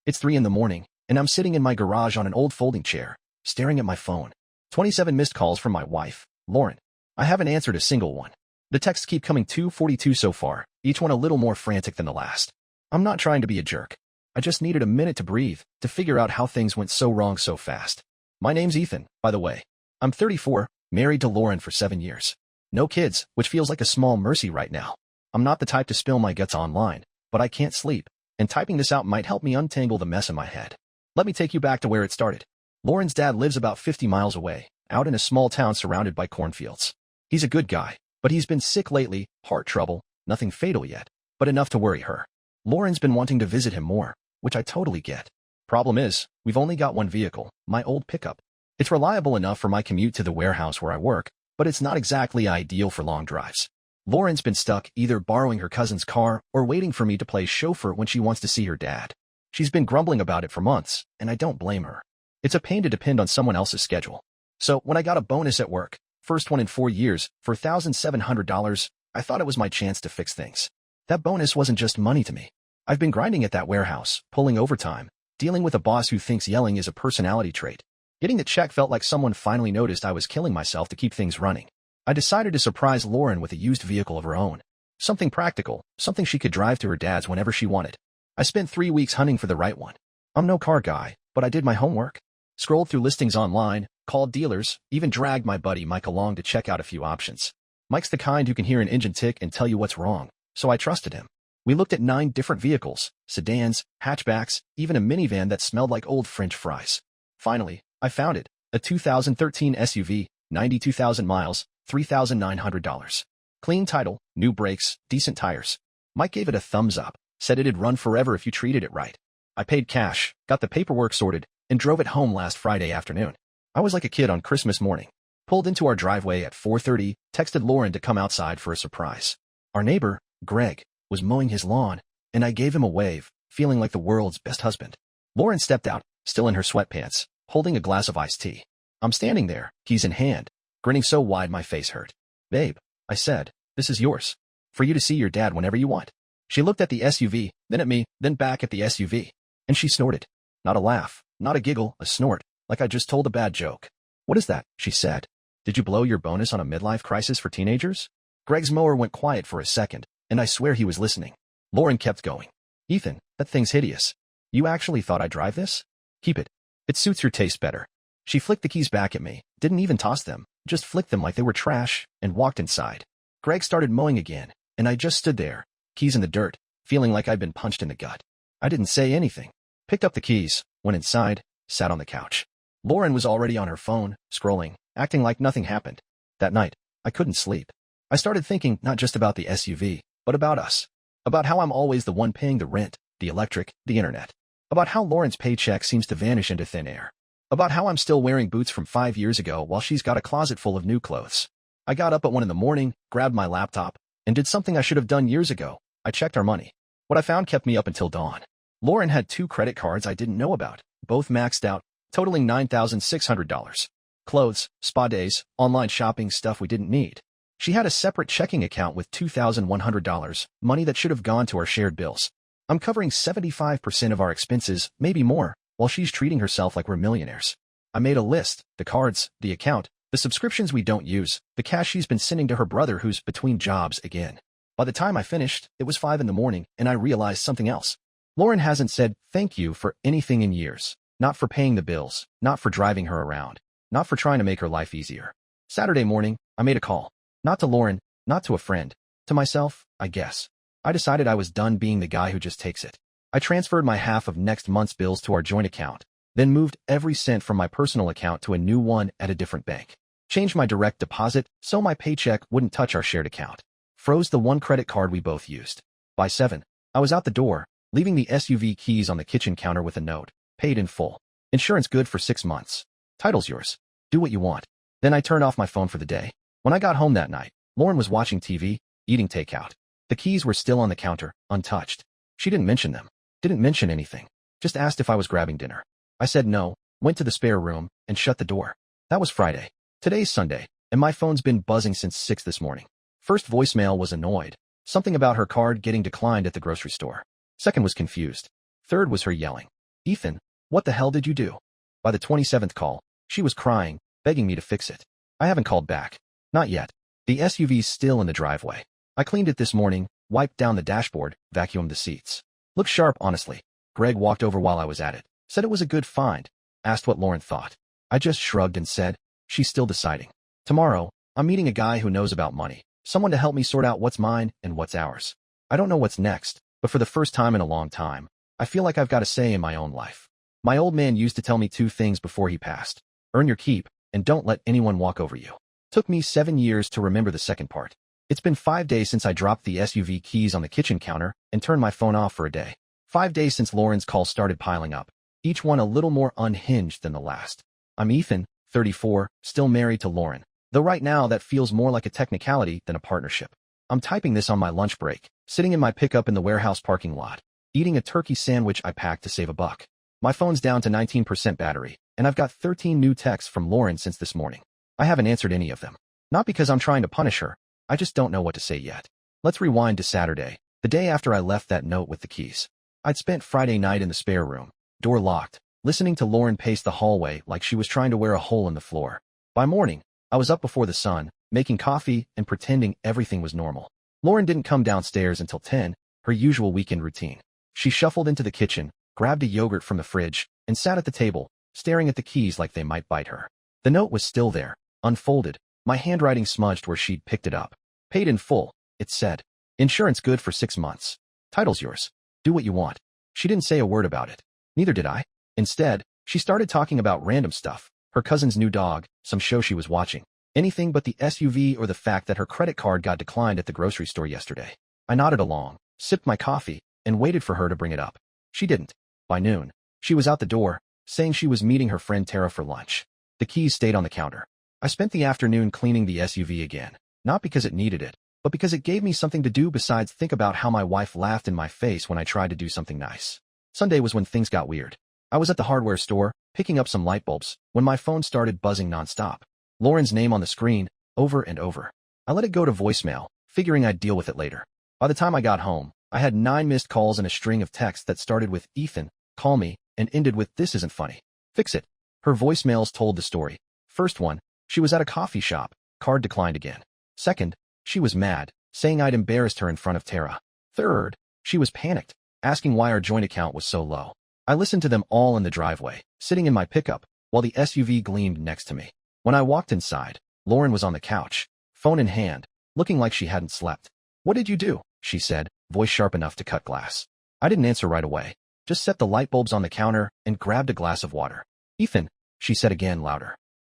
It's 3 in the morning, and I'm sitting in my garage on an old folding chair, staring at my phone. 27 missed calls from my wife, Lauren. I haven't answered a single one. The texts keep coming 242 so far, each one a little more frantic than the last. I'm not trying to be a jerk. I just needed a minute to breathe, to figure out how things went so wrong so fast. My name's Ethan, by the way. I'm 34, married to Lauren for 7 years. No kids, which feels like a small mercy right now. I'm not the type to spill my guts online, but I can't sleep, and typing this out might help me untangle the mess in my head. Let me take you back to where it started. Lauren's dad lives about 50 miles away, out in a small town surrounded by cornfields. He's a good guy, but he's been sick lately, heart trouble, nothing fatal yet, but enough to worry her. Lauren's been wanting to visit him more, which I totally get. Problem is, we've only got one vehicle, my old pickup. It's reliable enough for my commute to the warehouse where I work, but it's not exactly ideal for long drives. Lauren's been stuck either borrowing her cousin's car or waiting for me to play chauffeur when she wants to see her dad. She's been grumbling about it for months, and I don't blame her. It's a pain to depend on someone else's schedule. So when I got a bonus at work, first one in 4 years, for $1,700, I thought it was my chance to fix things. That bonus wasn't just money to me. I've been grinding at that warehouse, pulling overtime, dealing with a boss who thinks yelling is a personality trait. Getting the check felt like someone finally noticed I was killing myself to keep things running. I decided to surprise Lauren with a used vehicle of her own. Something practical, something she could drive to her dad's whenever she wanted. I spent 3 weeks hunting for the right one. I'm no car guy, but I did my homework. Scrolled through listings online, called dealers, even dragged my buddy Mike along to check out a few options. Mike's the kind who can hear an engine tick and tell you what's wrong, so I trusted him. We looked at 9 different vehicles, sedans, hatchbacks, even a minivan that smelled like old French fries. Finally, I found it, a 2013 SUV, 92,000 miles, $3,900. Clean title, new brakes, decent tires. Mike gave it a thumbs up, said it'd run forever if you treated it right. I paid cash, got the paperwork sorted, and drove it home last Friday afternoon. I was like a kid on Christmas morning. Pulled into our driveway at 4:30, texted Lauren to come outside for a surprise. Our neighbor, Greg, was mowing his lawn, and I gave him a wave, feeling like the world's best husband. Lauren stepped out, still in her sweatpants, holding a glass of iced tea. I'm standing there, keys in hand, grinning so wide my face hurt. "Babe," I said, "this is yours. For you to see your dad whenever you want." She looked at the SUV, then at me, then back at the SUV. And she snorted. Not a laugh, not a giggle, a snort, like I just told a bad joke. "What is that?" she said. "Did you blow your bonus on a midlife crisis for teenagers?" Greg's mower went quiet for a second, and I swear he was listening. Lauren kept going. "Ethan, that thing's hideous. You actually thought I'd drive this? Keep it. It suits your taste better." She flicked the keys back at me, didn't even toss them, just flicked them like they were trash, and walked inside. Greg started mowing again, and I just stood there, keys in the dirt, feeling like I'd been punched in the gut. I didn't say anything. Picked up the keys, went inside, sat on the couch. Lauren was already on her phone, scrolling, acting like nothing happened. That night, I couldn't sleep. I started thinking not just about the SUV, but about us. About how I'm always the one paying the rent, the electric, the internet. About how Lauren's paycheck seems to vanish into thin air. About how I'm still wearing boots from 5 years ago while she's got a closet full of new clothes. I got up at 1 in the morning, grabbed my laptop, and did something I should have done years ago. I checked our money. What I found kept me up until dawn. Lauren had 2 credit cards I didn't know about, both maxed out, totaling $9,600. Clothes, spa days, online shopping, stuff we didn't need. She had a separate checking account with $2,100, money that should have gone to our shared bills. I'm covering 75% of our expenses, maybe more, while she's treating herself like we're millionaires. I made a list, the cards, the account, the subscriptions we don't use, the cash she's been sending to her brother who's between jobs again. By the time I finished, it was 5 in the morning, and I realized something else. Lauren hasn't said thank you for anything in years. Not for paying the bills, not for driving her around, not for trying to make her life easier. Saturday morning, I made a call. Not to Lauren, not to a friend. To myself, I guess. I decided I was done being the guy who just takes it. I transferred my half of next month's bills to our joint account, then moved every cent from my personal account to a new one at a different bank. Changed my direct deposit so my paycheck wouldn't touch our shared account. Froze the one credit card we both used. By 7, I was out the door, leaving the SUV keys on the kitchen counter with a note. Paid in full. Insurance good for 6 months. Title's yours. Do what you want. Then I turned off my phone for the day. When I got home that night, Lauren was watching TV, eating takeout. The keys were still on the counter, untouched. She didn't mention them. Didn't mention anything. Just asked if I was grabbing dinner. I said no, went to the spare room, and shut the door. That was Friday. Today's Sunday, and my phone's been buzzing since 6 this morning. First voicemail was annoyed. Something about her card getting declined at the grocery store. Second was confused. Third was her yelling. Ethan, what the hell did you do? By the 27th call, she was crying, begging me to fix it. I haven't called back. Not yet. The SUV's still in the driveway. I cleaned it this morning, wiped down the dashboard, vacuumed the seats. Looks sharp, honestly. Greg walked over while I was at it. Said it was a good find. Asked what Lauren thought. I just shrugged and said, she's still deciding. Tomorrow, I'm meeting a guy who knows about money. Someone to help me sort out what's mine and what's ours. I don't know what's next, but for the first time in a long time, I feel like I've got a say in my own life. My old man used to tell me two things before he passed. Earn your keep, and don't let anyone walk over you. Took me 7 years to remember the second part. It's been 5 days since I dropped the SUV keys on the kitchen counter and turned my phone off for a day. 5 days since Lauren's calls started piling up, each one a little more unhinged than the last. I'm Ethan, 34, still married to Lauren, though right now that feels more like a technicality than a partnership. I'm typing this on my lunch break, sitting in my pickup in the warehouse parking lot, eating a turkey sandwich I packed to save a buck. My phone's down to 19% battery, and I've got 13 new texts from Lauren since this morning. I haven't answered any of them. Not because I'm trying to punish her, I just don't know what to say yet. Let's rewind to Saturday, the day after I left that note with the keys. I'd spent Friday night in the spare room, door locked, listening to Lauren pace the hallway like she was trying to wear a hole in the floor. By morning, I was up before the sun, making coffee and pretending everything was normal. Lauren didn't come downstairs until 10, her usual weekend routine. She shuffled into the kitchen, grabbed a yogurt from the fridge, and sat at the table, staring at the keys like they might bite her. The note was still there, unfolded, my handwriting smudged where she'd picked it up. Paid in full, it said. Insurance good for 6 months. Title's yours. Do what you want. She didn't say a word about it. Neither did I. Instead, she started talking about random stuff, her cousin's new dog, some show she was watching, anything but the SUV or the fact that her credit card got declined at the grocery store yesterday. I nodded along, sipped my coffee, and waited for her to bring it up. She didn't. By noon, she was out the door, saying she was meeting her friend Tara for lunch. The keys stayed on the counter. I spent the afternoon cleaning the SUV again, not because it needed it, but because it gave me something to do besides think about how my wife laughed in my face when I tried to do something nice. Sunday was when things got weird. I was at the hardware store, picking up some light bulbs, when my phone started buzzing nonstop. Lauren's name on the screen, over and over. I let it go to voicemail, figuring I'd deal with it later. By the time I got home, I had 9 missed calls and a string of texts that started with Ethan, call me, and ended with this isn't funny. Fix it. Her voicemails told the story. First one, she was at a coffee shop, card declined again. Second, she was mad, saying I'd embarrassed her in front of Tara. Third, she was panicked, asking why our joint account was so low. I listened to them all in the driveway, sitting in my pickup, while the SUV gleamed next to me. When I walked inside, Lauren was on the couch, phone in hand, looking like she hadn't slept. What did you do? She said, voice sharp enough to cut glass. I didn't answer right away, just set the light bulbs on the counter and grabbed a glass of water. Ethan, she said again louder.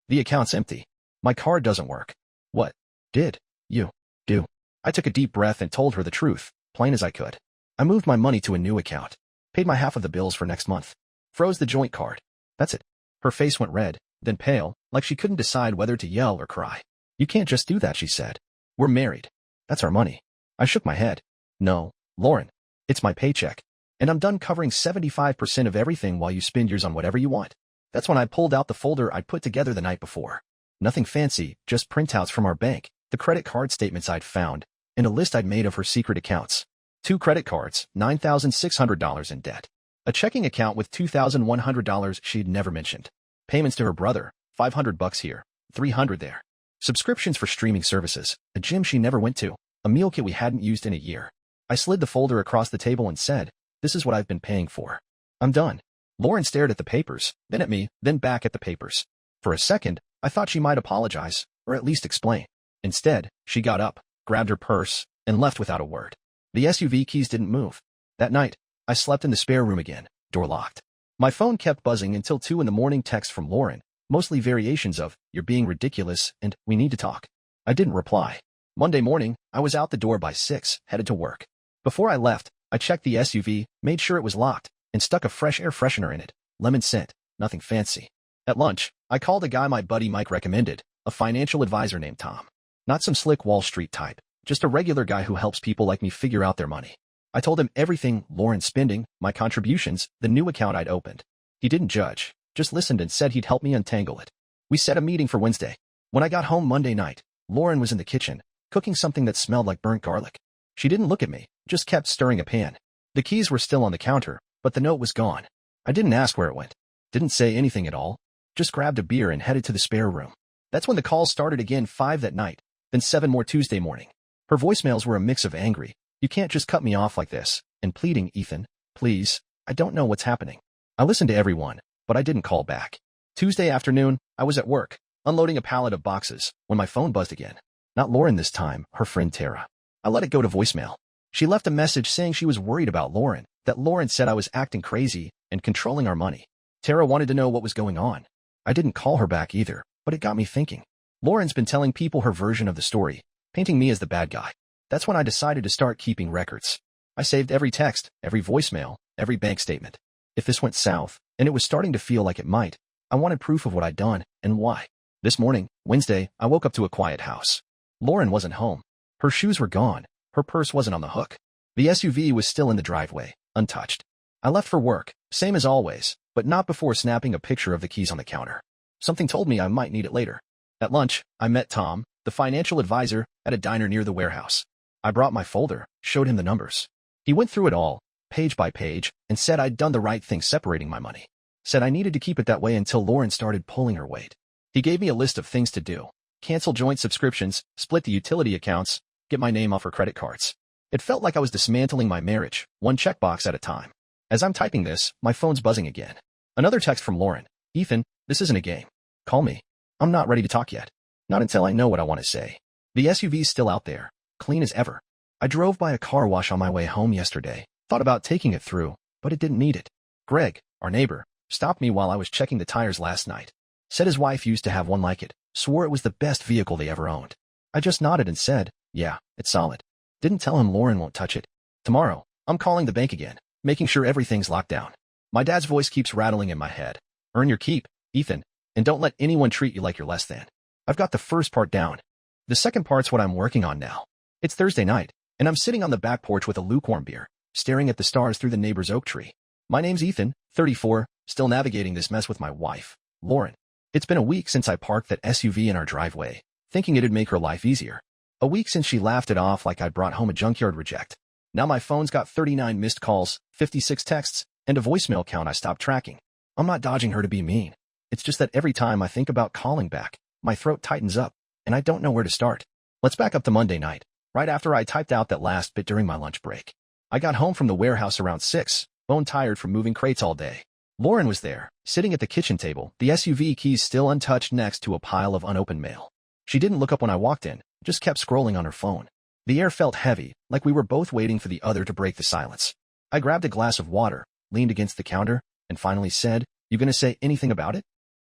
The account's empty. My card doesn't work. What did you do? I took a deep breath and told her the truth, plain as I could. I moved my money to a new account, paid my half of the bills for next month, froze the joint card. That's it. Her face went red, then pale, like she couldn't decide whether to yell or cry. You can't just do that, she said. We're married. That's our money. I shook my head. No, Lauren. It's my paycheck. And I'm done covering 75% of everything while you spend yours on whatever you want. That's when I pulled out the folder I'd put together the night before. Nothing fancy, just printouts from our bank, the credit card statements I'd found, and a list I'd made of her secret accounts. 2 credit cards, $9,600 in debt. A checking account with $2,100 she'd never mentioned. Payments to her brother, $500 here, $300 there. Subscriptions for streaming services, a gym she never went to, a meal kit we hadn't used in a year. I slid the folder across the table and said, this is what I've been paying for. I'm done. Lauren stared at the papers, then at me, then back at the papers. For a second, I thought she might apologize, or at least explain. Instead, she got up, grabbed her purse, and left without a word. The SUV keys didn't move. That night, I slept in the spare room again, door locked. My phone kept buzzing until 2 in the morning texts from Lauren, mostly variations of, you're being ridiculous, and we need to talk. I didn't reply. Monday morning, I was out the door by 6, headed to work. Before I left, I checked the SUV, made sure it was locked, and stuck a fresh air freshener in it, lemon scent, nothing fancy. At lunch, I called a guy my buddy Mike recommended, a financial advisor named Tom. Not some slick Wall Street type, just a regular guy who helps people like me figure out their money. I told him everything, Lauren's spending, my contributions, the new account I'd opened. He didn't judge, just listened and said he'd help me untangle it. We set a meeting for Wednesday. When I got home Monday night, Lauren was in the kitchen, cooking something that smelled like burnt garlic. She didn't look at me, just kept stirring a pan. The keys were still on the counter, but the note was gone. I didn't ask where it went. Didn't say anything at all. Just grabbed a beer and headed to the spare room. That's when the calls started again, 5 that night, then 7 more Tuesday morning. Her voicemails were a mix of angry, "You can't just cut me off like this," and pleading, "Ethan, please, I don't know what's happening." I listened to everyone, but I didn't call back. Tuesday afternoon, I was at work, unloading a pallet of boxes, when my phone buzzed again. Not Lauren this time, her friend Tara. I let it go to voicemail. She left a message saying she was worried about Lauren, that Lauren said I was acting crazy and controlling our money. Tara wanted to know what was going on. I didn't call her back either, but it got me thinking. Lauren's been telling people her version of the story, painting me as the bad guy. That's when I decided to start keeping records. I saved every text, every voicemail, every bank statement. If this went south, and it was starting to feel like it might, I wanted proof of what I'd done and why. This morning, Wednesday, I woke up to a quiet house. Lauren wasn't home. Her shoes were gone. Her purse wasn't on the hook. The SUV was still in the driveway, untouched. I left for work, same as always, but not before snapping a picture of the keys on the counter. Something told me I might need it later. At lunch, I met Tom, the financial advisor, at a diner near the warehouse. I brought my folder, showed him the numbers. He went through it all, page by page, and said I'd done the right thing separating my money. Said I needed to keep it that way until Lauren started pulling her weight. He gave me a list of things to do. Cancel joint subscriptions, split the utility accounts, get my name off her credit cards. It felt like I was dismantling my marriage, one checkbox at a time. As I'm typing this, my phone's buzzing again. Another text from Lauren. "Ethan, this isn't a game. Call me. I'm not ready to talk yet. Not until I know what I want to say." The SUV's still out there, clean as ever. I drove by a car wash on my way home yesterday, thought about taking it through, but it didn't need it. Greg, our neighbor, stopped me while I was checking the tires last night. Said his wife used to have one like it, swore it was the best vehicle they ever owned. I just nodded and said, "Yeah, it's solid." Didn't tell him Lauren won't touch it. Tomorrow, I'm calling the bank again, making sure everything's locked down. My dad's voice keeps rattling in my head. "Earn your keep, Ethan, and don't let anyone treat you like you're less than." I've got the first part down. The second part's what I'm working on now. It's Thursday night, and I'm sitting on the back porch with a lukewarm beer, staring at the stars through the neighbor's oak tree. My name's Ethan, 34, still navigating this mess with my wife, Lauren. It's been a week since I parked that SUV in our driveway, thinking it'd make her life easier. A week since she laughed it off like I'd brought home a junkyard reject. Now my phone's got 39 missed calls, 56 texts, and a voicemail count I stopped tracking. I'm not dodging her to be mean. It's just that every time I think about calling back, my throat tightens up, and I don't know where to start. Let's back up to Monday night, right after I typed out that last bit during my lunch break. I got home from the warehouse around 6, bone tired from moving crates all day. Lauren was there, sitting at the kitchen table, the SUV keys still untouched next to a pile of unopened mail. She didn't look up when I walked in, just kept scrolling on her phone. The air felt heavy, like we were both waiting for the other to break the silence. I grabbed a glass of water, leaned against the counter, and finally said, "You gonna say anything about it?"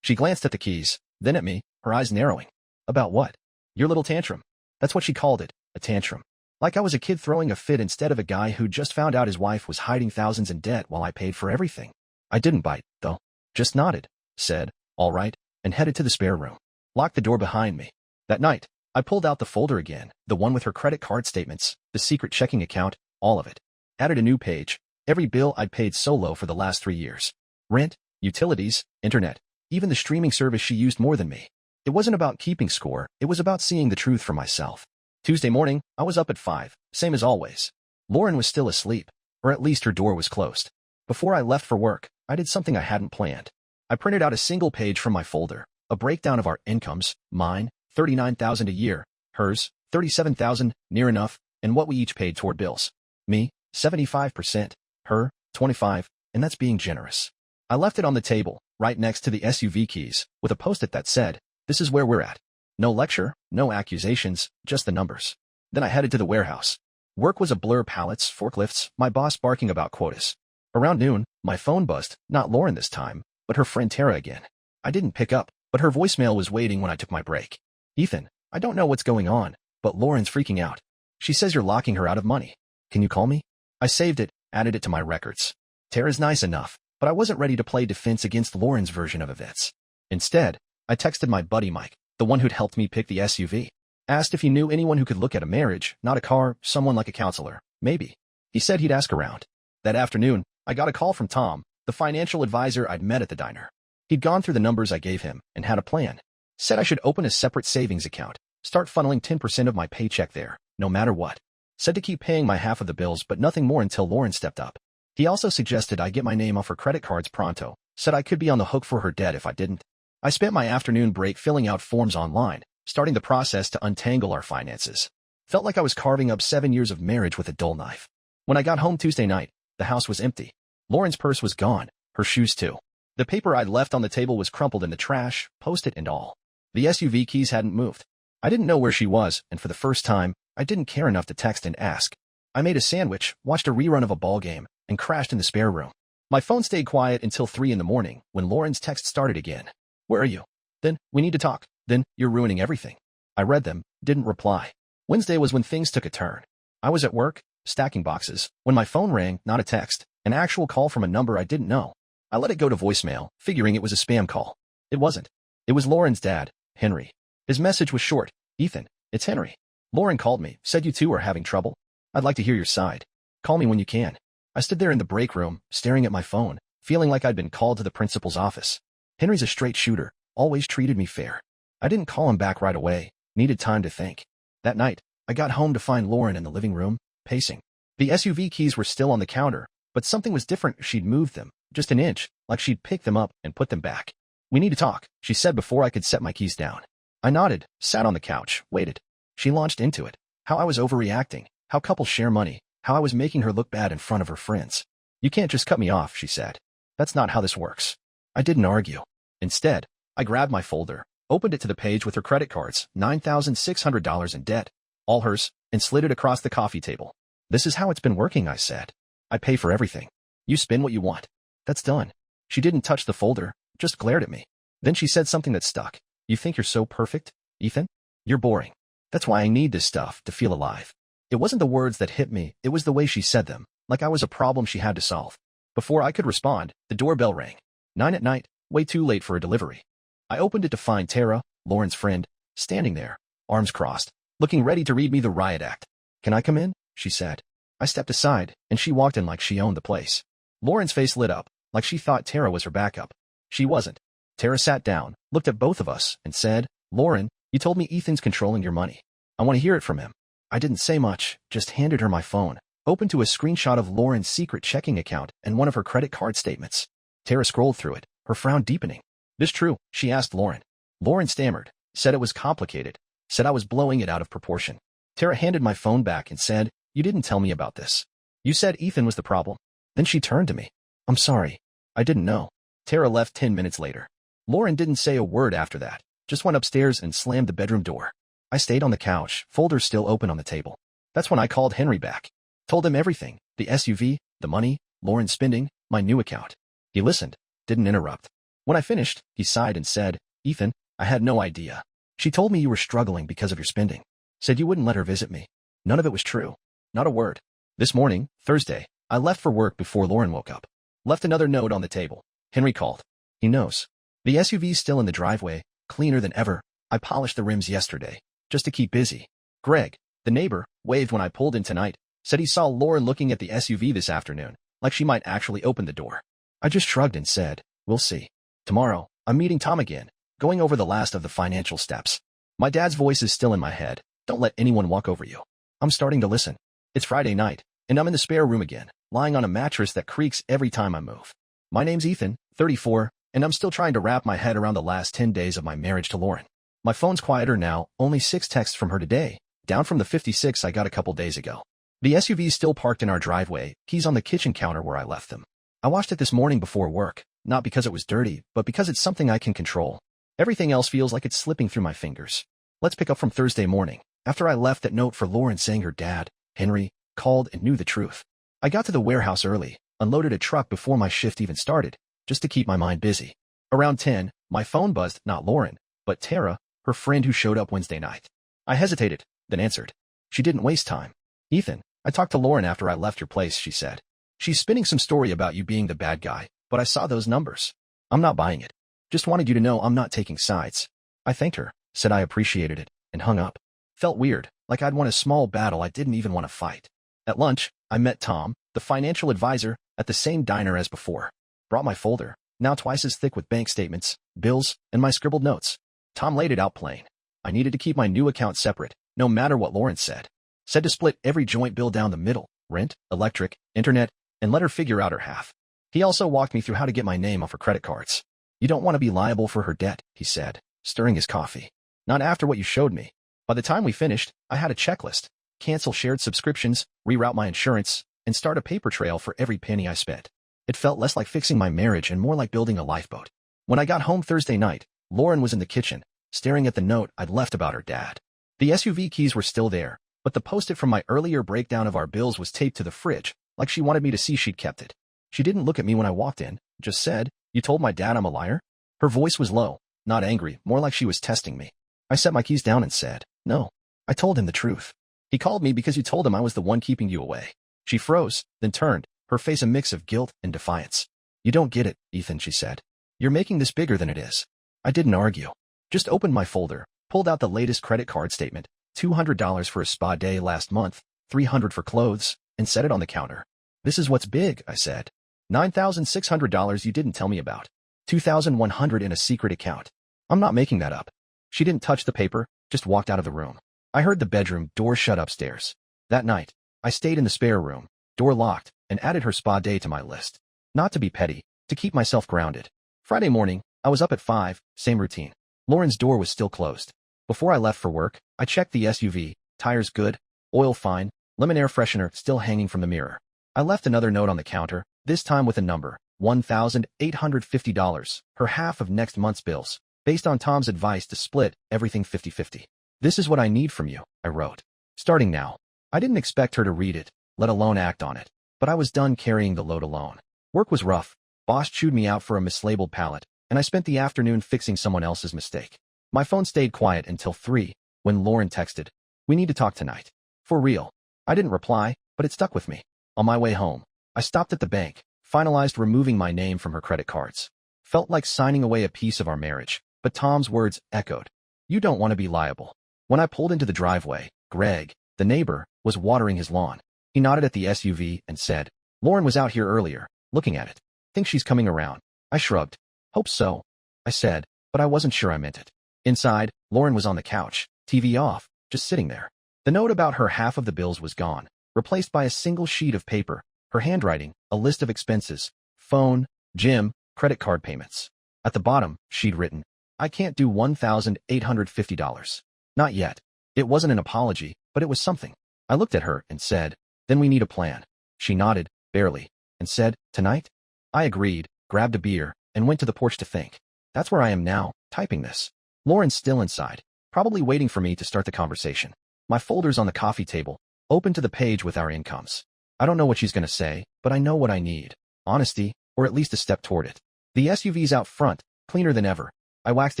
She glanced at the keys, then at me, her eyes narrowing. "About what?" "Your little tantrum." That's what she called it, a tantrum. Like I was a kid throwing a fit instead of a guy who just found out his wife was hiding thousands in debt while I paid for everything. I didn't bite, though. Just nodded, said, "All right," and headed to the spare room. Locked the door behind me. That night, I pulled out the folder again, the one with her credit card statements, the secret checking account, all of it. Added a new page, every bill I'd paid solo for the last 3 years. Rent, utilities, internet, even the streaming service she used more than me. It wasn't about keeping score, it was about seeing the truth for myself. Tuesday morning, I was up at 5, same as always. Lauren was still asleep, or at least her door was closed. Before I left for work, I did something I hadn't planned. I printed out a single page from my folder, a breakdown of our incomes, mine, $39,000 a year, hers, $37,000, near enough, and what we each paid toward bills. Me, 75%, her, 25%, and that's being generous. I left it on the table, right next to the SUV keys, with a post-it that said, "This is where we're at." No lecture, no accusations, just the numbers. Then I headed to the warehouse. Work was a blur, pallets, forklifts, my boss barking about quotas. Around noon, my phone buzzed, not Lauren this time, but her friend Tara again. I didn't pick up, but her voicemail was waiting when I took my break. "Ethan, I don't know what's going on, but Lauren's freaking out. She says you're locking her out of money. Can you call me?" I saved it, added it to my records. Tara's nice enough, but I wasn't ready to play defense against Lauren's version of events. Instead, I texted my buddy Mike, the one who'd helped me pick the SUV. Asked if he knew anyone who could look at a marriage, not a car, someone like a counselor, maybe. He said he'd ask around. That afternoon, I got a call from Tom, the financial advisor I'd met at the diner. He'd gone through the numbers I gave him and had a plan. Said I should open a separate savings account, start funneling 10% of my paycheck there, no matter what. Said to keep paying my half of the bills but nothing more until Lauren stepped up. He also suggested I get my name off her credit cards pronto, said I could be on the hook for her debt if I didn't. I spent my afternoon break filling out forms online, starting the process to untangle our finances. Felt like I was carving up 7 years of marriage with a dull knife. When I got home Tuesday night, the house was empty. Lauren's purse was gone, her shoes too. The paper I'd left on the table was crumpled in the trash, post-it and all. The SUV keys hadn't moved. I didn't know where she was, and for the first time, I didn't care enough to text and ask. I made a sandwich, watched a rerun of a ball game, and crashed in the spare room. My phone stayed quiet until 3 in the morning, when Lauren's text started again. Where are you? Then, we need to talk. Then, you're ruining everything. I read them, didn't reply. Wednesday was when things took a turn. I was at work, stacking boxes, when my phone rang, not a text, an actual call from a number I didn't know. I let it go to voicemail, figuring it was a spam call. It wasn't. It was Lauren's dad, Henry. His message was short. Ethan, it's Henry. Lauren called me, said you two are having trouble. I'd like to hear your side. Call me when you can. I stood there in the break room, staring at my phone, feeling like I'd been called to the principal's office. Henry's a straight shooter, always treated me fair. I didn't call him back right away, needed time to think. That night, I got home to find Lauren in the living room, pacing. The SUV keys were still on the counter, but something was different. She'd moved them, just an inch, like she'd picked them up and put them back. We need to talk, she said before I could set my keys down. I nodded, sat on the couch, waited. She launched into it. How I was overreacting, how couples share money, how I was making her look bad in front of her friends. You can't just cut me off, she said. That's not how this works. I didn't argue. Instead, I grabbed my folder, opened it to the page with her credit cards, $9,600 in debt, all hers, and slid it across the coffee table. This is how it's been working, I said. I pay for everything. You spend what you want. That's done. She didn't touch the folder, just glared at me. Then she said something that stuck. You think you're so perfect, Ethan? You're boring. That's why I need this stuff to feel alive. It wasn't the words that hit me, it was the way she said them, like I was a problem she had to solve. Before I could respond, the doorbell rang. 9 at night, way too late for a delivery. I opened it to find Tara, Lauren's friend, standing there, arms crossed, looking ready to read me the riot act. Can I come in? She said. I stepped aside, and she walked in like she owned the place. Lauren's face lit up, like she thought Tara was her backup. She wasn't. Tara sat down, looked at both of us, and said, Lauren, you told me Ethan's controlling your money. I want to hear it from him. I didn't say much, just handed her my phone, opened to a screenshot of Lauren's secret checking account and one of her credit card statements. Tara scrolled through it, her frown deepening. This true? She asked Lauren. Lauren stammered, said it was complicated, said I was blowing it out of proportion. Tara handed my phone back and said, you didn't tell me about this. You said Ethan was the problem. Then she turned to me. I'm sorry. I didn't know. Tara left 10 minutes later. Lauren didn't say a word after that, just went upstairs and slammed the bedroom door. I stayed on the couch, folders still open on the table. That's when I called Henry back. Told him everything, the SUV, the money, Lauren's spending, my new account. He listened, didn't interrupt. When I finished, he sighed and said, Ethan, I had no idea. She told me you were struggling because of your spending. Said you wouldn't let her visit me. None of it was true. Not a word. This morning, Thursday, I left for work before Lauren woke up. Left another note on the table. Henry called. He knows. The SUV's still in the driveway, cleaner than ever. I polished the rims yesterday, just to keep busy. Greg, the neighbor, waved when I pulled in tonight, said he saw Lauren looking at the SUV this afternoon, like she might actually open the door. I just shrugged and said, we'll see. Tomorrow, I'm meeting Tom again, going over the last of the financial steps. My dad's voice is still in my head. Don't let anyone walk over you. I'm starting to listen. It's Friday night, and I'm in the spare room again, lying on a mattress that creaks every time I move. My name's Ethan, 34, and I'm still trying to wrap my head around the last 10 days of my marriage to Lauren. My phone's quieter now, only 6 texts from her today, down from the 56 I got a couple days ago. The SUV's still parked in our driveway, keys on the kitchen counter where I left them. I washed it this morning before work, not because it was dirty, but because it's something I can control. Everything else feels like it's slipping through my fingers. Let's pick up from Thursday morning, after I left that note for Lauren saying her dad, Henry, called and knew the truth. I got to the warehouse early, unloaded a truck before my shift even started, just to keep my mind busy. Around 10, my phone buzzed, not Lauren, but Tara, her friend who showed up Wednesday night. I hesitated, then answered. She didn't waste time. Ethan, I talked to Lauren after I left your place, she said. She's spinning some story about you being the bad guy, but I saw those numbers. I'm not buying it. Just wanted you to know I'm not taking sides. I thanked her, said I appreciated it, and hung up. Felt weird, like I'd won a small battle I didn't even want to fight. At lunch, I met Tom, the financial advisor, at the same diner as before. Brought my folder, now twice as thick with bank statements, bills, and my scribbled notes. Tom laid it out plain. I needed to keep my new account separate, no matter what Lauren said. Said to split every joint bill down the middle, rent, electric, internet, and let her figure out her half. He also walked me through how to get my name off her credit cards. You don't want to be liable for her debt, he said, stirring his coffee. Not after what you showed me. By the time we finished, I had a checklist. Cancel shared subscriptions, reroute my insurance, and start a paper trail for every penny I spent. It felt less like fixing my marriage and more like building a lifeboat. When I got home Thursday night, Lauren was in the kitchen, staring at the note I'd left about her dad. The SUV keys were still there, but the post-it from my earlier breakdown of our bills was taped to the fridge, like she wanted me to see she'd kept it. She didn't look at me when I walked in, just said, "You told my dad I'm a liar?" Her voice was low, not angry, more like she was testing me. I set my keys down and said, "No, I told him the truth. He called me because you told him I was the one keeping you away." She froze, then turned, her face a mix of guilt and defiance. "You don't get it, Ethan," she said. "You're making this bigger than it is." I didn't argue. Just opened my folder, pulled out the latest credit card statement, $200 for a spa day last month, $300 for clothes, and set it on the counter. "This is what's big," I said. $9,600 you didn't tell me about. $2,100 in a secret account. I'm not making that up. She didn't touch the paper, just walked out of the room. I heard the bedroom door shut upstairs. That night, I stayed in the spare room, door locked, and added her spa day to my list. Not to be petty, to keep myself grounded. Friday morning, I was up at 5, same routine. Lauren's door was still closed. Before I left for work, I checked the SUV, tires good, oil fine, lemon air freshener still hanging from the mirror. I left another note on the counter, this time with a number, $1,850, her half of next month's bills, based on Tom's advice to split everything 50-50. "This is what I need from you," I wrote. "Starting now." I didn't expect her to read it, let alone act on it, but I was done carrying the load alone. Work was rough. Boss chewed me out for a mislabeled pallet, and I spent the afternoon fixing someone else's mistake. My phone stayed quiet until 3, when Lauren texted, "We need to talk tonight." For real. I didn't reply, but it stuck with me. On my way home, I stopped at the bank, finalized removing my name from her credit cards. Felt like signing away a piece of our marriage, but Tom's words echoed. "You don't want to be liable." When I pulled into the driveway, Greg, the neighbor, was watering his lawn. He nodded at the SUV and said, "Lauren was out here earlier, looking at it. Think she's coming around." I shrugged. "Hope so," I said, but I wasn't sure I meant it. Inside, Lauren was on the couch, TV off, just sitting there. The note about her half of the bills was gone, replaced by a single sheet of paper, her handwriting, a list of expenses, phone, gym, credit card payments. At the bottom, she'd written, "I can't do $1,850. Not yet." It wasn't an apology, but it was something. I looked at her and said, "Then we need a plan." She nodded, barely, and said, "Tonight?" I agreed, grabbed a beer, and went to the porch to think. That's where I am now, typing this. Lauren's still inside, probably waiting for me to start the conversation. My folder's on the coffee table, open to the page with our incomes. I don't know what she's going to say, but I know what I need. Honesty, or at least a step toward it. The SUV's out front, cleaner than ever. I waxed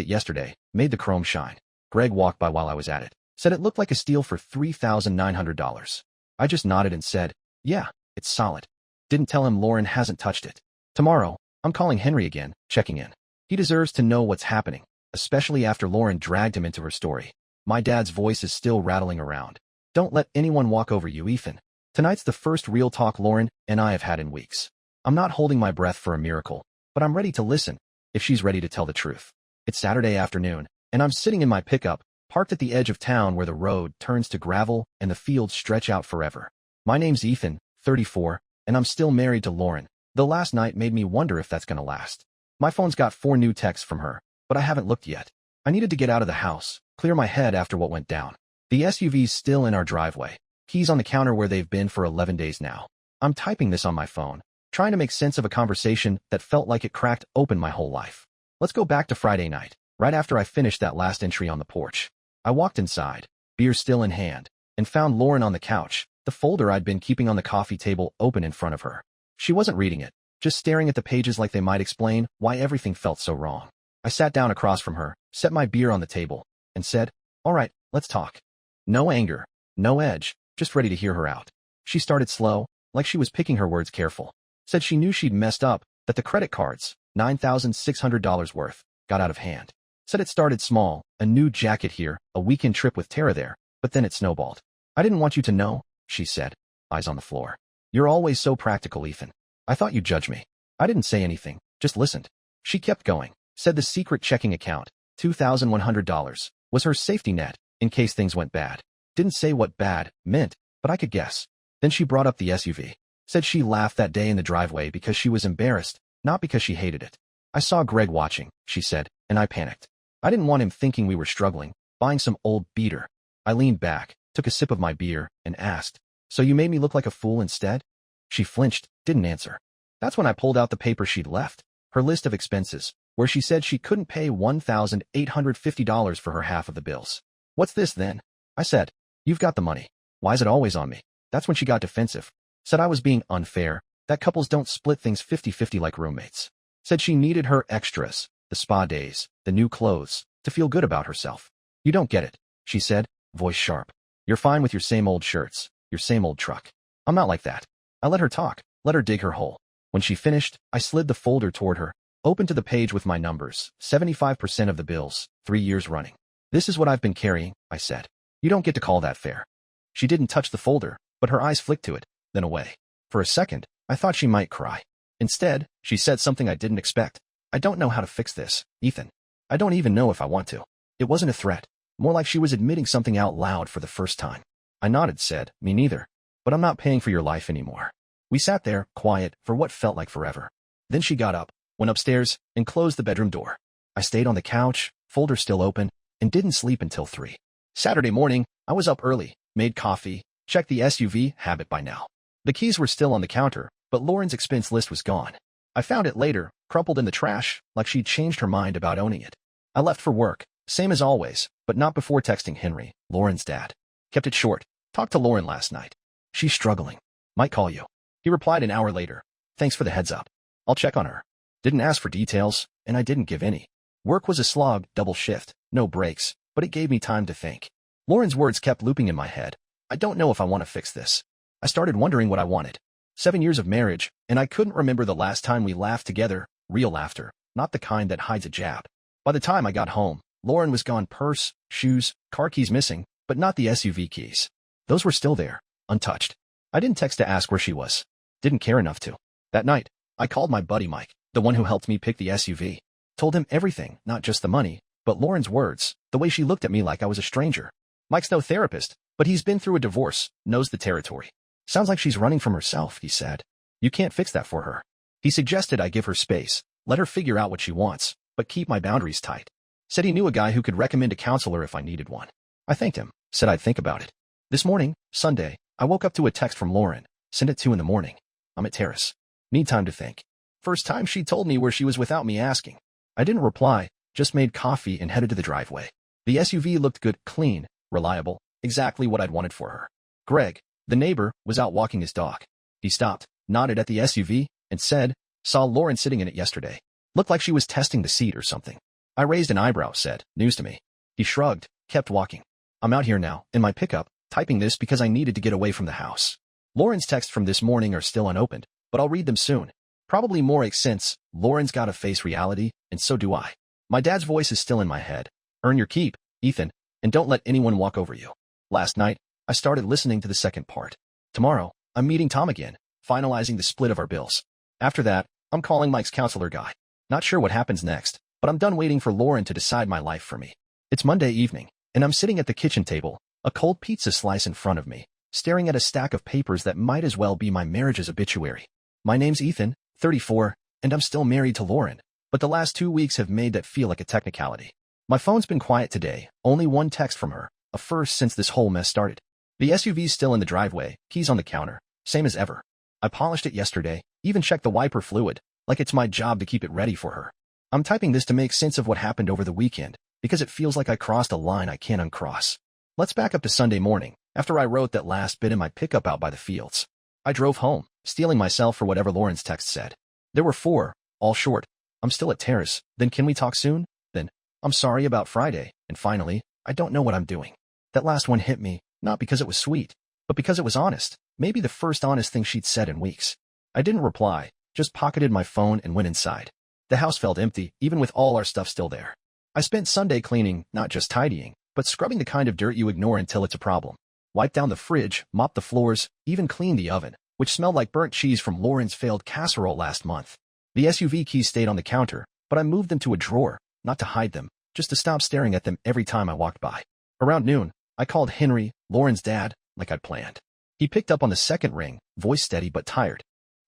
it yesterday, made the chrome shine. Greg walked by while I was at it, said it looked like a steal for $3,900. I just nodded and said, "Yeah, it's solid." Didn't tell him Lauren hasn't touched it. Tomorrow, I'm calling Henry again, checking in. He deserves to know what's happening, especially after Lauren dragged him into her story. My dad's voice is still rattling around. "Don't let anyone walk over you, Ethan." Tonight's the first real talk Lauren and I have had in weeks. I'm not holding my breath for a miracle, but I'm ready to listen, if she's ready to tell the truth. It's Saturday afternoon, and I'm sitting in my pickup, parked at the edge of town where the road turns to gravel and the fields stretch out forever. My name's Ethan, 34, and I'm still married to Lauren, though last night made me wonder if that's gonna last. My phone's got 4 new texts from her, but I haven't looked yet. I needed to get out of the house, clear my head after what went down. The SUV's still in our driveway, keys on the counter where they've been for 11 days now. I'm typing this on my phone, trying to make sense of a conversation that felt like it cracked open my whole life. Let's go back to Friday night, right after I finished that last entry on the porch. I walked inside, beer still in hand, and found Lauren on the couch, the folder I'd been keeping on the coffee table open in front of her. She wasn't reading it, just staring at the pages like they might explain why everything felt so wrong. I sat down across from her, set my beer on the table, and said, "All right, let's talk." No anger, no edge, just ready to hear her out. She started slow, like she was picking her words careful. Said she knew she'd messed up, that the credit cards, $9,600 worth, got out of hand. Said it started small, a new jacket here, a weekend trip with Tara there, but then it snowballed. "I didn't want you to know," she said, eyes on the floor. "You're always so practical, Ethan. I thought you'd judge me." I didn't say anything, just listened. She kept going, said the secret checking account, $2,100, was her safety net, in case things went bad. Didn't say what bad meant, but I could guess. Then she brought up the SUV. Said she laughed that day in the driveway because she was embarrassed, not because she hated it. I saw Greg watching, she said, and I panicked. I didn't want him thinking we were struggling, buying some old beater. I leaned back, took a sip of my beer, and asked, "So you made me look like a fool instead?" She flinched, didn't answer. That's when I pulled out the paper she'd left, her list of expenses, where she said she couldn't pay $1,850 for her half of the bills. "What's this then?" I said. "You've got the money. Why is it always on me?" That's when she got defensive. Said I was being unfair, that couples don't split things 50-50 like roommates. Said she needed her extras, the spa days, the new clothes, to feel good about herself. "You don't get it," she said, voice sharp. "You're fine with your same old shirts, your same old truck. I'm not like that." I let her talk, let her dig her hole. When she finished, I slid the folder toward her, opened to the page with my numbers, 75% of the bills, 3 years running. "This is what I've been carrying," I said. "You don't get to call that fair." She didn't touch the folder, but her eyes flicked to it, then away. For a second, I thought she might cry. Instead, she said something I didn't expect. "I don't know how to fix this, Ethan. I don't even know if I want to." It wasn't a threat, more like she was admitting something out loud for the first time. I nodded, said, "Me neither. But I'm not paying for your life anymore." We sat there, quiet, for what felt like forever. Then she got up, went upstairs, and closed the bedroom door. I stayed on the couch, folder still open, and didn't sleep until 3. Saturday morning, I was up early, made coffee, checked the SUV, habit by now. The keys were still on the counter, but Lauren's expense list was gone. I found it later, crumpled in the trash, like she'd changed her mind about owning it. I left for work, same as always, but not before texting Henry, Lauren's dad. Kept it short. "Talked to Lauren last night. She's struggling. Might call you." He replied an hour later. "Thanks for the heads up. I'll check on her." Didn't ask for details, and I didn't give any. Work was a slog, double shift, no breaks, but it gave me time to think. Lauren's words kept looping in my head. I don't know if I want to fix this. I started wondering what I wanted. 7 years of marriage, and I couldn't remember the last time we laughed together, real laughter, not the kind that hides a jab. By the time I got home, Lauren was gone, purse, shoes, car keys missing, but not the SUV keys. Those were still there, untouched. I didn't text to ask where she was. Didn't care enough to. That night, I called my buddy Mike, the one who helped me pick the SUV. Told him everything, not just the money, but Lauren's words, the way she looked at me like I was a stranger. Mike's no therapist, but he's been through a divorce, knows the territory. "Sounds like she's running from herself," he said. "You can't fix that for her." He suggested I give her space, let her figure out what she wants, but keep my boundaries tight. Said he knew a guy who could recommend a counselor if I needed one. I thanked him, said I'd think about it. This morning, Sunday, I woke up to a text from Lauren, sent at 2 in the morning. "I'm at Terrace. Need time to think." First time she told me where she was without me asking. I didn't reply, just made coffee and headed to the driveway. The SUV looked good, clean, reliable, exactly what I'd wanted for her. Greg, the neighbor, was out walking his dog. He stopped, nodded at the SUV, and said, "Saw Lauren sitting in it yesterday. Looked like she was testing the seat or something." I raised an eyebrow, said, "News to me." He shrugged, kept walking. "I'm out here now, in my pickup, typing this because I needed to get away from the house. Lauren's texts from this morning are still unopened, but I'll read them soon. Probably more makes sense. Lauren's got to face reality, and so do I. My dad's voice is still in my head. Earn your keep, Ethan, and don't let anyone walk over you." Last night, I started listening to the second part. Tomorrow, I'm meeting Tom again, finalizing the split of our bills. After that, I'm calling Mike's counselor guy. Not sure what happens next, but I'm done waiting for Lauren to decide my life for me. It's Monday evening, and I'm sitting at the kitchen table, a cold pizza slice in front of me, staring at a stack of papers that might as well be my marriage's obituary. My name's Ethan, 34, and I'm still married to Lauren, but the last 2 weeks have made that feel like a technicality. My phone's been quiet today, only one text from her, a first since this whole mess started. The SUV's still in the driveway, keys on the counter, same as ever. I polished it yesterday, even checked the wiper fluid, like it's my job to keep it ready for her. I'm typing this to make sense of what happened over the weekend, because it feels like I crossed a line I can't uncross. Let's back up to Sunday morning, after I wrote that last bit in my pickup out by the fields. I drove home, steeling myself for whatever Lauren's text said. There were 4, all short. "I'm still at Terrace, then can we talk soon? Then, I'm sorry about Friday, and finally, I don't know what I'm doing." That last one hit me, not because it was sweet, but because it was honest, maybe the first honest thing she'd said in weeks. I didn't reply, just pocketed my phone and went inside. The house felt empty, even with all our stuff still there. I spent Sunday cleaning, not just tidying, but scrubbing the kind of dirt you ignore until it's a problem. Wiped down the fridge, mopped the floors, even cleaned the oven, which smelled like burnt cheese from Lauren's failed casserole last month. The SUV keys stayed on the counter, but I moved them to a drawer, not to hide them, just to stop staring at them every time I walked by. Around noon, I called Henry, Lauren's dad, like I'd planned. He picked up on the second ring, voice steady but tired.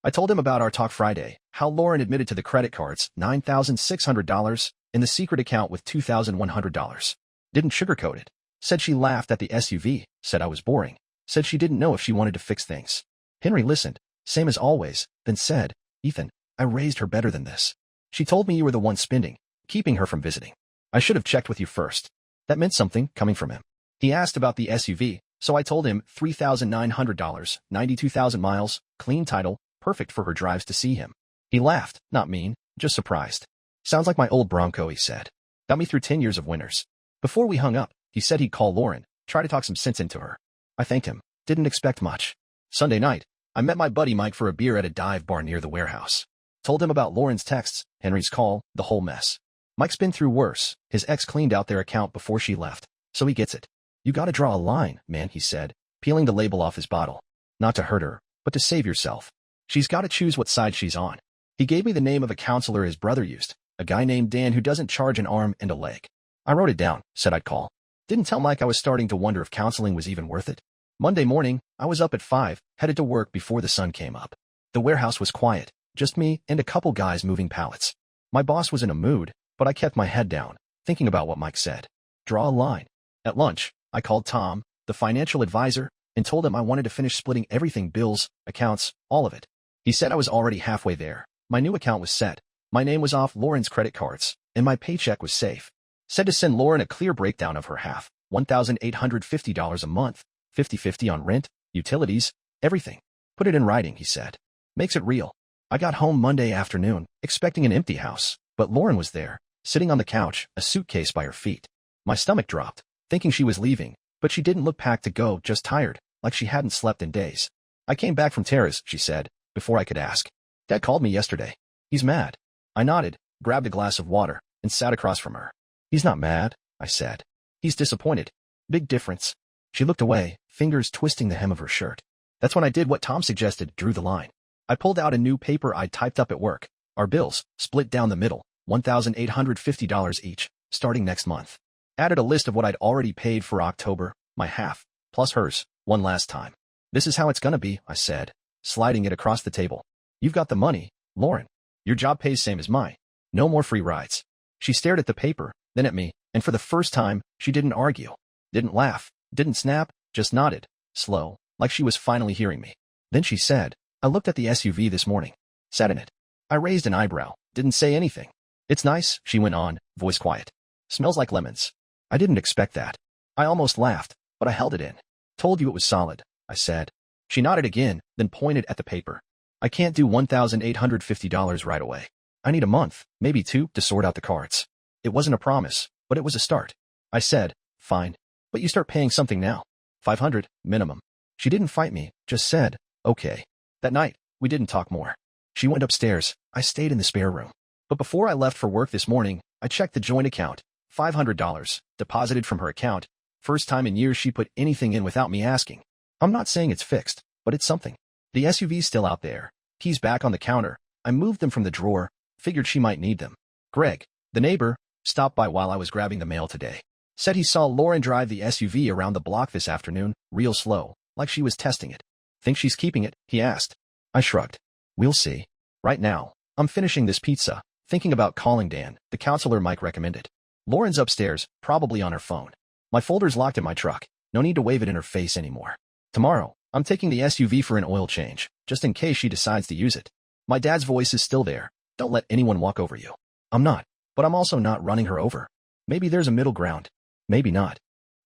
I told him about our talk Friday, how Lauren admitted to the credit cards $9,600 in the secret account with $2,100. Didn't sugarcoat it. Said she laughed at the SUV, said I was boring, said she didn't know if she wanted to fix things. Henry listened, same as always, then said, Ethan, I raised her better than this. She told me you were the one spending, keeping her from visiting. I should have checked with you first. That meant something, coming from him. He asked about the SUV, so I told him $3,900, 92,000 miles, clean title, perfect for her drives to see him. He laughed, not mean, just surprised. Sounds like my old Bronco, he said. Got me through 10 years of winters. Before we hung up, he said he'd call Lauren, try to talk some sense into her. I thanked him. Didn't expect much. Sunday night, I met my buddy Mike for a beer at a dive bar near the warehouse. Told him about Lauren's texts, Henry's call, the whole mess. Mike's been through worse. His ex cleaned out their account before she left, so he gets it. You gotta draw a line, man, he said, peeling the label off his bottle. Not to hurt her, but to save yourself. She's gotta choose what side she's on. He gave me the name of a counselor his brother used, a guy named Dan who doesn't charge an arm and a leg. I wrote it down, said I'd call. Didn't tell Mike I was starting to wonder if counseling was even worth it. Monday morning, I was up at 5, headed to work before the sun came up. The warehouse was quiet, just me and a couple guys moving pallets. My boss was in a mood, but I kept my head down, thinking about what Mike said. Draw a line. At lunch, I called Tom, the financial advisor, and told him I wanted to finish splitting everything, bills, accounts, all of it. He said I was already halfway there. My new account was set. My name was off Lauren's credit cards, and my paycheck was safe. Said to send Lauren a clear breakdown of her half, $1,850 a month, 50-50 on rent, utilities, everything. Put it in writing, he said. Makes it real. I got home Monday afternoon, expecting an empty house, but Lauren was there, sitting on the couch, a suitcase by her feet. My stomach dropped, thinking she was leaving, but she didn't look packed to go, just tired, like she hadn't slept in days. I came back from Tara's, she said, before I could ask. Dad called me yesterday. He's mad. I nodded, grabbed a glass of water, and sat across from her. He's not mad, I said. He's disappointed. Big difference. She looked away, fingers twisting the hem of her shirt. That's when I did what Tom suggested, drew the line. I pulled out a new paper I'd typed up at work. Our bills, split down the middle, $1,850 each, starting next month. Added a list of what I'd already paid for October, my half, plus hers, one last time. This is how it's gonna be, I said, sliding it across the table. You've got the money, Lauren. Your job pays same as mine. No more free rides. She stared at the paper, then at me, and for the first time, she didn't argue. Didn't laugh, didn't snap, just nodded, slow, like she was finally hearing me. Then she said, I looked at the SUV this morning. Sat in it. I raised an eyebrow, didn't say anything. It's nice, she went on, voice quiet. Smells like lemons. I didn't expect that. I almost laughed, but I held it in. Told you it was solid, I said. She nodded again, then pointed at the paper. I can't do $1,850 right away. I need a month, maybe 2, to sort out the cards. It wasn't a promise, but it was a start. I said, fine, but you start paying something now. $500, minimum. She didn't fight me, just said, okay. That night, we didn't talk more. She went upstairs. I stayed in the spare room. But before I left for work this morning, I checked the joint account. $500, deposited from her account. First time in years she put anything in without me asking. I'm not saying it's fixed, but it's something. The SUV's still out there. Keys back on the counter. I moved them from the drawer. Figured she might need them. Greg, the neighbor, stopped by while I was grabbing the mail today. Said he saw Lauren drive the SUV around the block this afternoon, real slow, like she was testing it. Think she's keeping it? He asked. I shrugged. We'll see. Right now, I'm finishing this pizza, thinking about calling Dan, the counselor Mike recommended. Lauren's upstairs, probably on her phone. My folder's locked in my truck. No need to wave it in her face anymore. Tomorrow, I'm taking the SUV for an oil change, just in case she decides to use it. My dad's voice is still there. Don't let anyone walk over you. I'm not, but I'm also not running her over. Maybe there's a middle ground. Maybe not.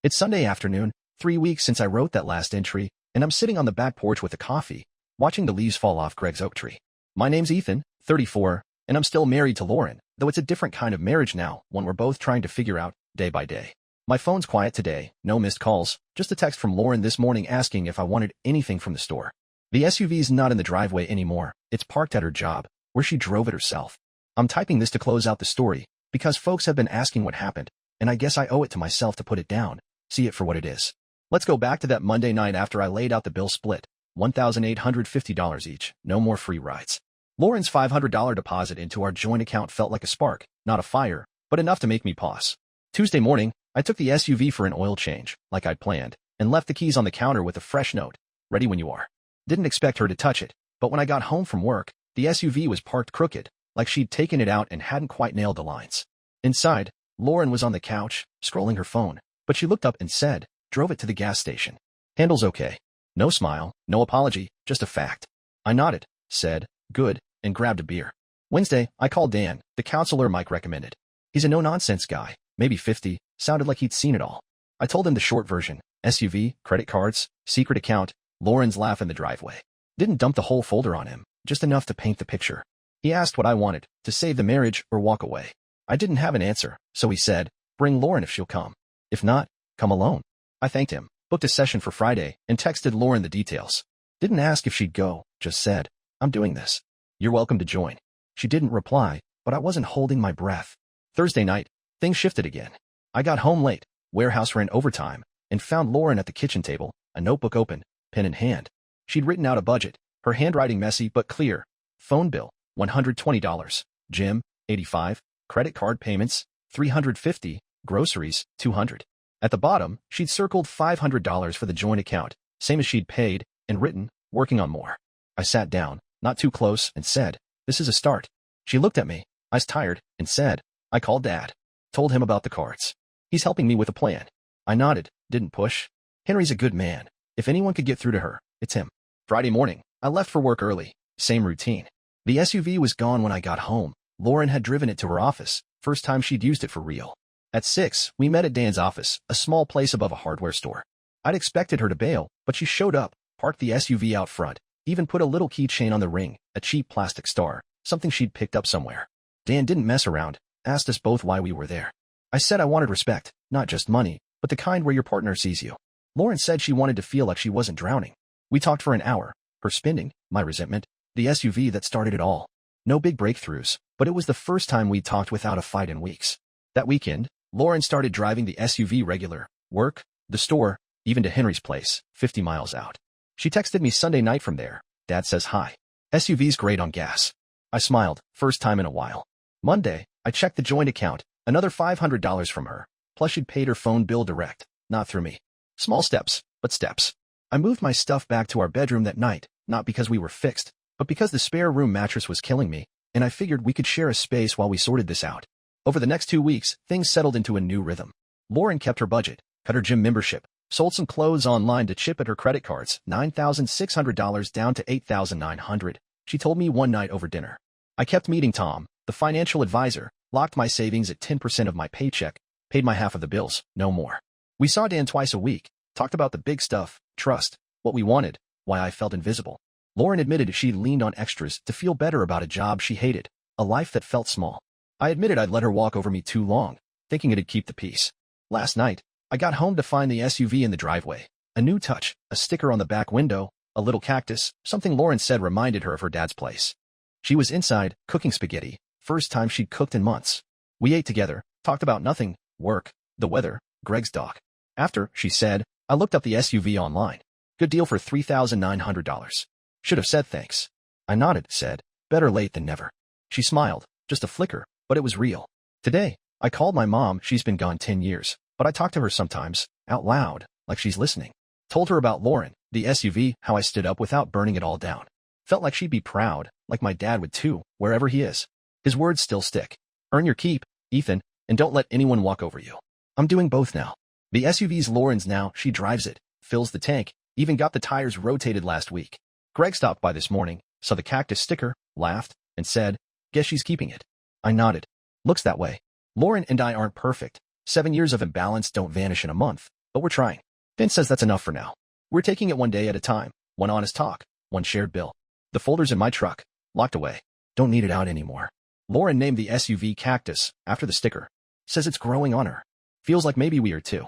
It's Sunday afternoon, 3 weeks since I wrote that last entry, and I'm sitting on the back porch with a coffee, watching the leaves fall off Greg's oak tree. My name's Ethan, 34, and I'm still married to Lauren, though it's a different kind of marriage now, one we're both trying to figure out, day by day. My phone's quiet today, no missed calls, just a text from Lauren this morning asking if I wanted anything from the store. The SUV's not in the driveway anymore, it's parked at her job, where she drove it herself. I'm typing this to close out the story, because folks have been asking what happened, and I guess I owe it to myself to put it down, see it for what it is. Let's go back to that Monday night after I laid out the bill split, $1,850 each, no more free rides. Lauren's $500 deposit into our joint account felt like a spark, not a fire, but enough to make me pause. Tuesday morning, I took the SUV for an oil change, like I'd planned, and left the keys on the counter with a fresh note. ready when you are. Didn't expect her to touch it, but when I got home from work, the SUV was parked crooked, like she'd taken it out and hadn't quite nailed the lines. Inside, Lauren was on the couch, scrolling her phone, but she looked up and said, "Drove it to the gas station. Handle's okay." No smile, no apology, just a fact. I nodded, said, "Good," and grabbed a beer. Wednesday, I called Dan, the counselor Mike recommended. He's a no-nonsense guy, maybe 50, sounded like he'd seen it all. I told him the short version, SUV, credit cards, secret account, Lauren's laugh in the driveway. Didn't dump the whole folder on him, just enough to paint the picture. He asked what I wanted, to save the marriage or walk away. I didn't have an answer, so he said, "Bring Lauren if she'll come. If not, come alone." I thanked him, booked a session for Friday, and texted Lauren the details. Didn't ask if she'd go, just said, "I'm doing this. You're welcome to join." She didn't reply, but I wasn't holding my breath. Thursday night, things shifted again. I got home late, warehouse ran overtime, and found Lauren at the kitchen table, a notebook open, pen in hand. She'd written out a budget, her handwriting messy but clear. Phone bill, $120. Gym, $85. Credit card payments, $350. Groceries, $200. At the bottom, she'd circled $500 for the joint account, same as she'd paid, and written, "Working on more." I sat down, not too close, and said, "This is a start." She looked at me, eyes tired, and said, "I called Dad. Told him about the cards. He's helping me with a plan." I nodded, didn't push. Henry's a good man. If anyone could get through to her, it's him. Friday morning, I left for work early. Same routine. The SUV was gone when I got home. Lauren had driven it to her office, first time she'd used it for real. At 6, we met at Dan's office, a small place above a hardware store. I'd expected her to bail, but she showed up, parked the SUV out front, even put a little keychain on the ring, a cheap plastic star, something she'd picked up somewhere. Dan didn't mess around, asked us both why we were there. I said I wanted respect, not just money, but the kind where your partner sees you. Lauren said she wanted to feel like she wasn't drowning. We talked for an hour, her spending, my resentment, the SUV that started it all. No big breakthroughs, but it was the first time we'd talked without a fight in weeks. That weekend, Lauren started driving the SUV regular, work, the store, even to Henry's place, 50 miles out. She texted me Sunday night from there. "Dad says hi. SUV's great on gas." I smiled, first time in a while. Monday, I checked the joint account, another $500 from her, plus she'd paid her phone bill direct, not through me. Small steps, but steps. I moved my stuff back to our bedroom that night, not because we were fixed, but because the spare room mattress was killing me, and I figured we could share a space while we sorted this out. Over the next 2 weeks, things settled into a new rhythm. Lauren kept her budget, cut her gym membership, sold some clothes online to chip at her credit cards, $9,600 down to $8,900. She told me one night over dinner. I kept meeting Tom, the financial advisor, locked my savings at 10% of my paycheck, paid my half of the bills, no more. We saw Dan twice a week, talked about the big stuff, trust, what we wanted, why I felt invisible. Lauren admitted she leaned on extras to feel better about a job she hated, a life that felt small. I admitted I'd let her walk over me too long, thinking it'd keep the peace. Last night, I got home to find the SUV in the driveway. A new touch, a sticker on the back window, a little cactus, something Lauren said reminded her of her dad's place. She was inside, cooking spaghetti, first time she'd cooked in months. We ate together, talked about nothing, work, the weather, Greg's dog. After, she said, I looked up the SUV online. Good deal for $3,900. Should have said thanks. I nodded, said, better late than never. She smiled, just a flicker, but it was real. Today, I called my mom. She's been gone 10 years, but I talk to her sometimes, out loud, like she's listening. Told her about Lauren, the SUV, how I stood up without burning it all down. Felt like she'd be proud, like my dad would too, wherever he is. His words still stick. Earn your keep, Ethan, and don't let anyone walk over you. I'm doing both now. The SUV's Lauren's now, she drives it, fills the tank, even got the tires rotated last week. Greg stopped by this morning, saw the cactus sticker, laughed, and said, guess she's keeping it. I nodded. Looks that way. Lauren and I aren't perfect. 7 years of imbalance don't vanish in a month, but we're trying. Ben says that's enough for now. We're taking it one day at a time, one honest talk, one shared bill. The folder's in my truck, locked away. Don't need it out anymore. Lauren named the SUV Cactus, after the sticker. Says it's growing on her. Feels like maybe we are too.